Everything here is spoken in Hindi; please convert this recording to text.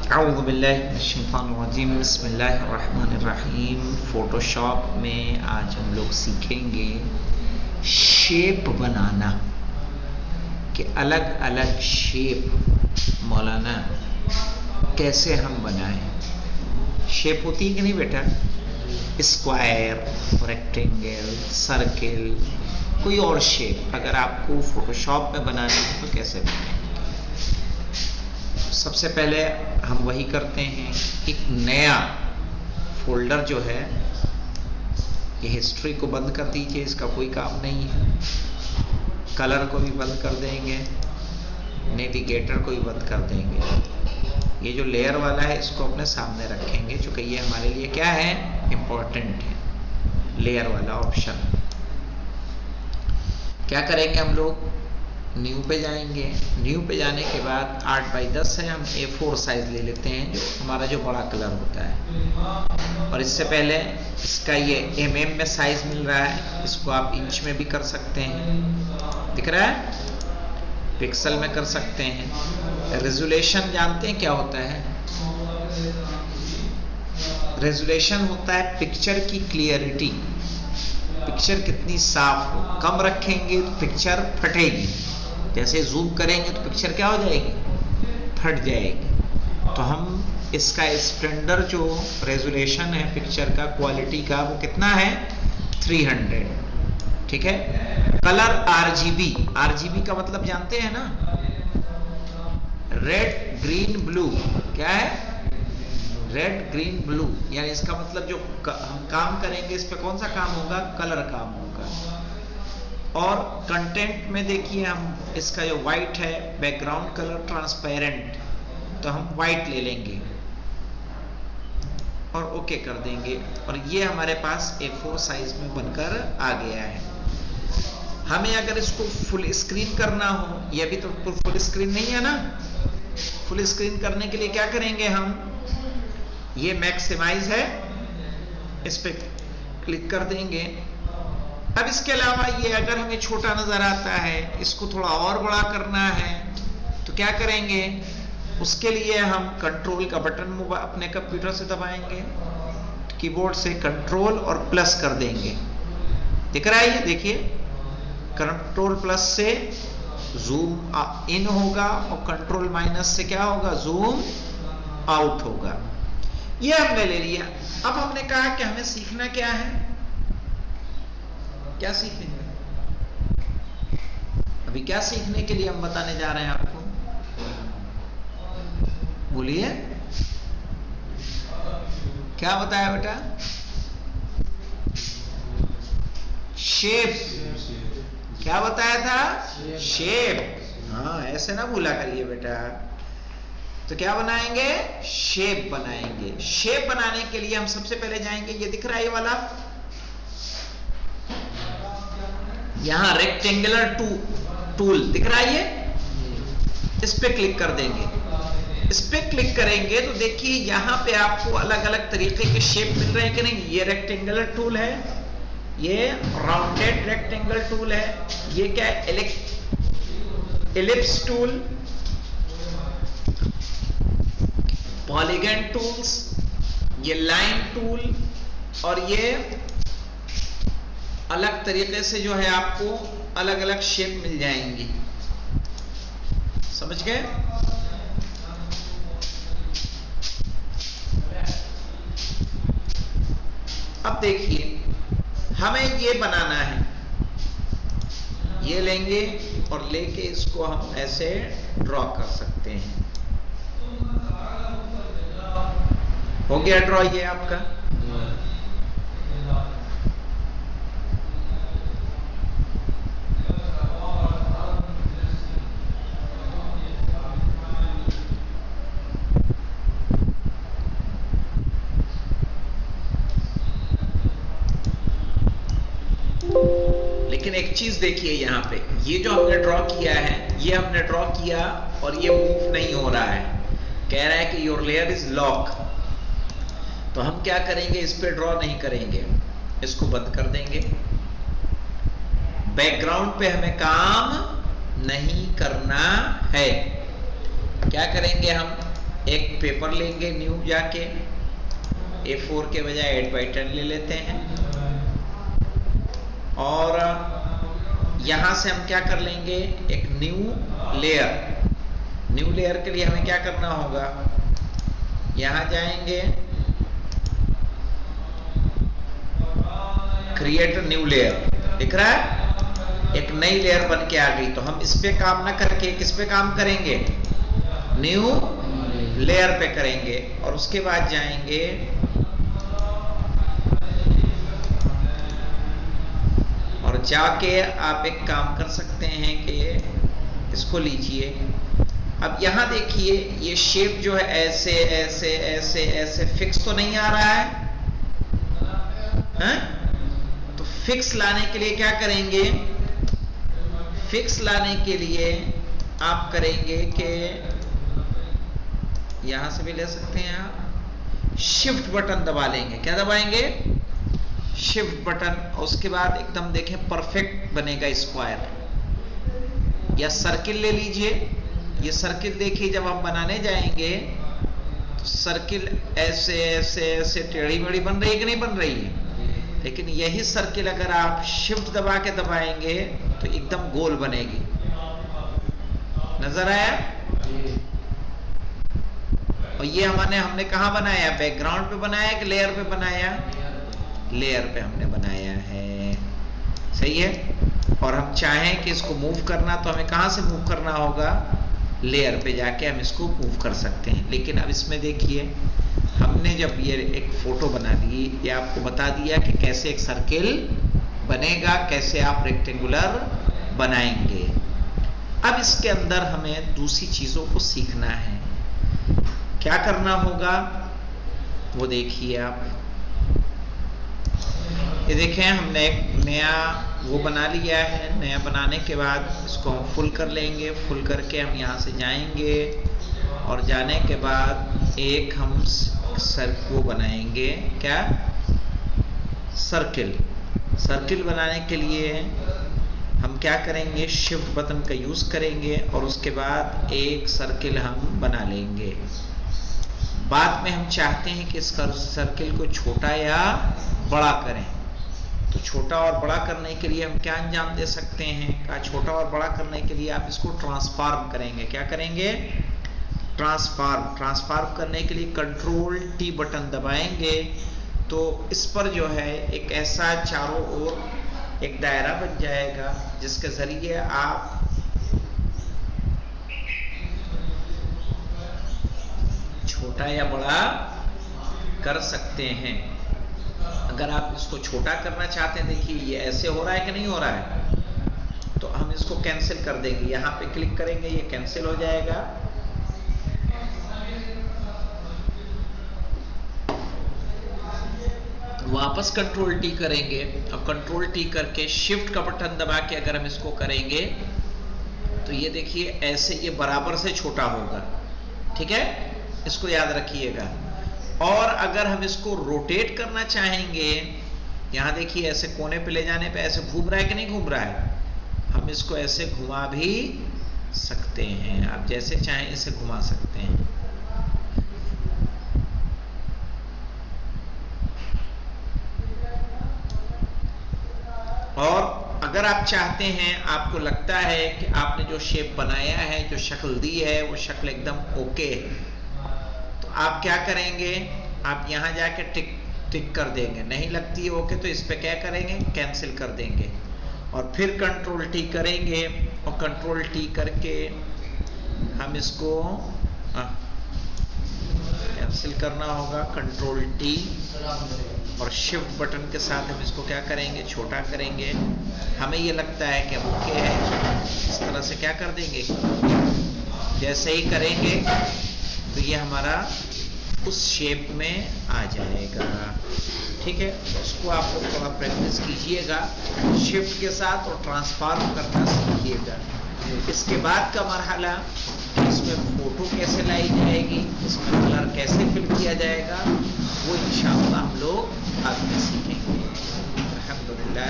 अऊज़ु बिल्लाहि मिनश्शैतानिर्रजीम बिस्मिल्लाहिर्रहमानिर्रहीम। फ़ोटोशॉप में आज हम लोग सीखेंगे शेप बनाना, कि अलग अलग शेप मौलाना कैसे हम बनाएं। शेप होती है कि नहीं बेटा? स्क्वायर, रेक्टेंगल, सर्किल, कोई और शेप अगर आपको फ़ोटोशॉप में बनानी है तो कैसे बनाएं। सबसे पहले हम वही करते हैं, एक नया फोल्डर जो है, ये हिस्ट्री को बंद कर दीजिए, इसका कोई काम नहीं है। कलर को भी बंद कर देंगे, नेविगेटर को भी बंद कर देंगे। ये जो लेयर वाला है इसको अपने सामने रखेंगे, चूंकि ये हमारे लिए क्या है, इम्पोर्टेंट है, लेयर वाला ऑप्शन। क्या करेंगे हम लोग, न्यू पे जाएंगे। न्यू पे जाने के बाद 8x10 है, हम A4 साइज ले लेते हैं, जो हमारा जो बड़ा कलर होता है। और इससे पहले इसका ये mm में साइज मिल रहा है, इसको आप इंच में भी कर सकते हैं, दिख रहा है, पिक्सल में कर सकते हैं। रेजोल्यूशन जानते हैं क्या होता है? रेजोल्यूशन होता है पिक्चर की क्लियरिटी, पिक्चर कितनी साफ हो। कम रखेंगे तो पिक्चर फटेगी, जैसे जूम करेंगे तो पिक्चर क्या हो जाएगी, फट जाएगी। तो हम इसका स्टैंडर्ड जो रेजोल्यूशन है पिक्चर का, क्वालिटी का, वो कितना है, 300, ठीक है। कलर RGB का मतलब जानते हैं ना, रेड ग्रीन ब्लू, क्या है, रेड ग्रीन ब्लू, यानी इसका मतलब जो हम काम करेंगे इस पे कौन सा काम होगा, कलर काम होगा। और कंटेंट में देखिए, हम इसका जो व्हाइट है, बैकग्राउंड कलर ट्रांसपेरेंट, तो हम व्हाइट ले लेंगे और ओके कर देंगे, और ये हमारे पास A4 साइज में बनकर आ गया है। हमें अगर इसको फुल स्क्रीन करना हो, ये अभी तो फुल स्क्रीन नहीं है ना, फुल स्क्रीन करने के लिए क्या करेंगे हम, ये मैक्सिमाइज है, इस पे क्लिक कर देंगे। अब इसके अलावा ये अगर हमें छोटा नजर आता है, इसको थोड़ा और बड़ा करना है, तो क्या करेंगे, उसके लिए हम कंट्रोल का बटन अपने कंप्यूटर से दबाएंगे, कीबोर्ड से कंट्रोल और प्लस कर देंगे, दिख रहा है ये, देखिए, कंट्रोल प्लस से जूम इन होगा और कंट्रोल माइनस से क्या होगा, जूम आउट होगा। ये हमने ले लिया। अब हमने कहा कि हमें सीखना क्या है, क्या सीखेंगे अभी, क्या सीखने के लिए हम बताने जा रहे हैं आपको, बोलिए, क्या बताया बेटा, शेप, क्या बताया था, शेप। हाँ, ऐसे ना भूला करिए बेटा। तो क्या बनाएंगे, शेप बनाएंगे। शेप बनाने के लिए हम सबसे पहले जाएंगे, ये दिख रहा है ये वाला, यहां रेक्टेंगुलर टूल दिख रहा है, ये इस पे क्लिक कर देंगे। इस पे क्लिक करेंगे तो देखिए यहां पे आपको अलग अलग तरीके के शेप मिल रहे हैं कि नहीं। ये रेक्टेंगुलर टूल है, ये राउंडेड रेक्टेंगल टूल है, ये क्या है, एलिप्स टूल, पॉलीगन टूल्स, ये लाइन टूल, और ये अलग तरीके से जो है आपको अलग अलग शेप मिल जाएंगी, समझ गए। अब देखिए हमें ये बनाना है, ये लेंगे और लेके इसको हम ऐसे ड्रॉ कर सकते हैं। हो गया ड्रॉ ये आपका। लेकिन एक चीज देखिए यहां पे, ये जो हमने ड्रॉ किया है, ये हमने ड्रॉ किया और ये मूव नहीं हो रहा है, कह रहा है कि योर लेयर इज लॉक। तो हम क्या करेंगे, इस पे ड्रॉ नहीं करेंगे, इसको बंद कर देंगे। बैकग्राउंड पे हमें काम नहीं करना है। क्या करेंगे हम, एक पेपर लेंगे न्यू, जाके A4 के बजाय 8x10 ले लेते हैं, और यहां से हम क्या कर लेंगे, एक न्यू लेयर। न्यू लेयर के लिए हमें क्या करना होगा, यहां जाएंगे, क्रिएट न्यू लेयर, दिख रहा है, एक नई लेयर बन के आ गई। तो हम इस पे काम ना करके किस पे काम करेंगे, न्यू लेयर पे करेंगे, और उसके बाद जाएंगे और जाके आप एक काम कर सकते हैं कि इसको लीजिए। अब यहां देखिए ये शेप जो है ऐसे ऐसे ऐसे ऐसे फिक्स तो नहीं आ रहा है, तो फिक्स लाने के लिए क्या करेंगे, फिक्स लाने के लिए आप करेंगे कि यहां से भी ले सकते हैं आप, शिफ्ट बटन दबा लेंगे। क्या दबाएंगे, शिफ्ट बटन। उसके बाद एकदम देखें परफेक्ट बनेगा स्क्वायर, या सर्किल ले लीजिए। ये सर्किल देखिए जब हम बनाने जाएंगे तो सर्किल ऐसे ऐसे ऐसे टेढ़ी मेढ़ी बन रही है कि नहीं बन रही है, लेकिन यही सर्किल अगर आप शिफ्ट दबा के दबाएंगे तो एकदम गोल बनेगी। नजर आया? और ये हमने कहां बनाया, बैकग्राउंड पे बनाया कि लेयर पे बनाया, लेयर पे हमने बनाया है, सही है। और हम चाहें कि इसको मूव करना, तो हमें कहां से मूव करना होगा, लेयर पे जाके हम इसको मूव कर सकते हैं। लेकिन अब इसमें देखिए हमने जब ये एक फोटो बना ली, ये आपको बता दिया कि कैसे एक सर्किल बनेगा, कैसे आप रेक्टेंगुलर बनाएंगे। अब इसके अंदर हमें दूसरी चीजों को सीखना है। क्या करना होगा वो देखिए आप, ये देखें हमने एक नया वो बना लिया है। नया बनाने के बाद इसको हम फुल कर लेंगे, फुल करके हम यहाँ से जाएंगे, और जाने के बाद एक हम वो बनाएंगे, क्या, सर्किल। सर्किल बनाने के लिए हम क्या करेंगे, शिफ्ट बटन का यूज करेंगे, और उसके बाद एक सर्किल हम बना लेंगे। बाद में हम चाहते हैं कि इस सर्किल को छोटा या बड़ा करें, तो छोटा और बड़ा करने के लिए हम क्या अंजाम दे सकते हैं, का छोटा और बड़ा करने के लिए आप इसको ट्रांसफॉर्म करेंगे। क्या करेंगे, ट्रांसफॉर्म। ट्रांसफॉर्म करने के लिए कंट्रोल T बटन दबाएंगे, तो इस पर जो है एक ऐसा चारों ओर एक दायरा बन जाएगा, जिसके जरिए आप छोटा या बड़ा कर सकते हैं। अगर आप इसको छोटा करना चाहते हैं, देखिए ये ऐसे हो रहा है कि नहीं हो रहा है, तो हम इसको कैंसिल कर देंगे। यहां पे क्लिक करेंगे, ये कैंसिल हो जाएगा। वापस कंट्रोल T करेंगे, अब कंट्रोल T करके शिफ्ट का बटन दबा के अगर हम इसको करेंगे तो ये देखिए ऐसे ये बराबर से छोटा होगा, ठीक है, इसको याद रखिएगा। और अगर हम इसको रोटेट करना चाहेंगे, यहां देखिए ऐसे कोने पे ले जाने पे ऐसे घूम रहा है कि नहीं घूम रहा है, हम इसको ऐसे घुमा भी सकते हैं। आप जैसे चाहें इसे घुमा सकते हैं। और अगर आप चाहते हैं, आपको लगता है कि आपने जो शेप बनाया है, जो शक्ल दी है, वो शक्ल एकदम ओके है, तो आप क्या करेंगे, आप यहां जाके टिक कर देंगे। नहीं लगती है ओके, तो इस पे क्या करेंगे, कैंसिल कर देंगे, और फिर कंट्रोल T करेंगे, और कंट्रोल T करके हम इसको कैंसिल करना होगा, कंट्रोल T और शिफ्ट बटन के साथ हम इसको क्या करेंगे, छोटा करेंगे। हमें ये लगता है कि अब ओके है, इस तरह से क्या कर देंगे, जैसे ही करेंगे तो ये हमारा उस शेप में आ जाएगा, ठीक है। उसको आप लोग थोड़ा प्रैक्टिस कीजिएगा शिफ्ट के साथ, और ट्रांसफॉर्म करना सीखिएगा। इसके बाद का मरहला, इसमें फोटो कैसे लाई जाएगी, इसमें कलर कैसे फिल किया जाएगा, वो इंशाअल्लाह हम लोग बाद में सीखेंगे। अल्हम्दुलिल्लाह।